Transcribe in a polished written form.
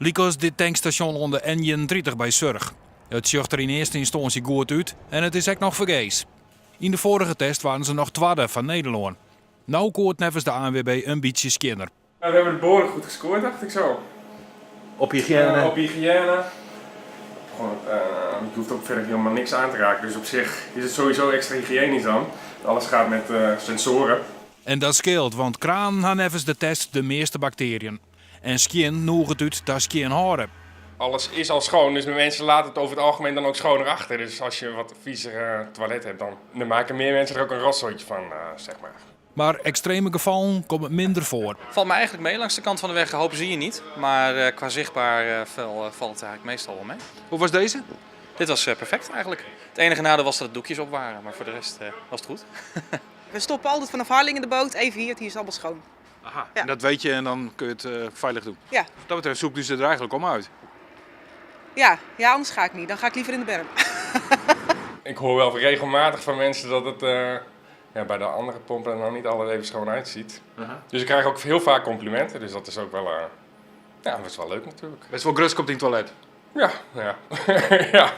Lycos dit tankstation onder N31 bij Surg. Het ziet er in eerste instantie goed uit en het is echt nog vergees. In de vorige test waren ze nog tweede van Nederland. Nou koort nevens de ANWB een beetje skinner. Nou, we hebben het behoorlijk goed gescoord, dacht ik zo. Op hygiëne? Op hygiëne. Gewoon, je hoeft ook verder helemaal niks aan te raken. Dus op zich is het sowieso extra hygiënisch dan. Alles gaat met sensoren. En dat scheelt, want kraan gaan nevens de test de meeste bacteriën. En skien noeg het uit dat skien horen. Alles is al schoon, dus mensen laten het over het algemeen dan ook schoner achter. Dus als je een wat viezer toilet hebt, dan maken meer mensen er ook een rotzooitje van, zeg maar. Maar extreme gevallen komen minder voor. Valt me eigenlijk mee langs de kant van de weg. Hopen zie je niet. Maar qua zichtbaar valt het eigenlijk meestal wel mee. Hoe was deze? Dit was perfect eigenlijk. Het enige nadeel was dat het doekjes op waren. Maar voor de rest was het goed. We stoppen altijd vanaf Harlingen de boot. Even hier is allemaal schoon. Aha, Ja. en dat weet je en dan kun je het veilig doen. Ja. Wat dat betreft zoekt u ze er eigenlijk om uit. Ja, anders ga ik niet. Dan ga ik liever in de berm. Ik hoor wel regelmatig van mensen dat het bij de andere pompen er nou niet altijd even schoon uitziet. Dus ik krijg ook heel vaak complimenten, dus dat is ook wel, dat is wel leuk natuurlijk. Best wel grus komt in het toilet. Ja, ja. Ja.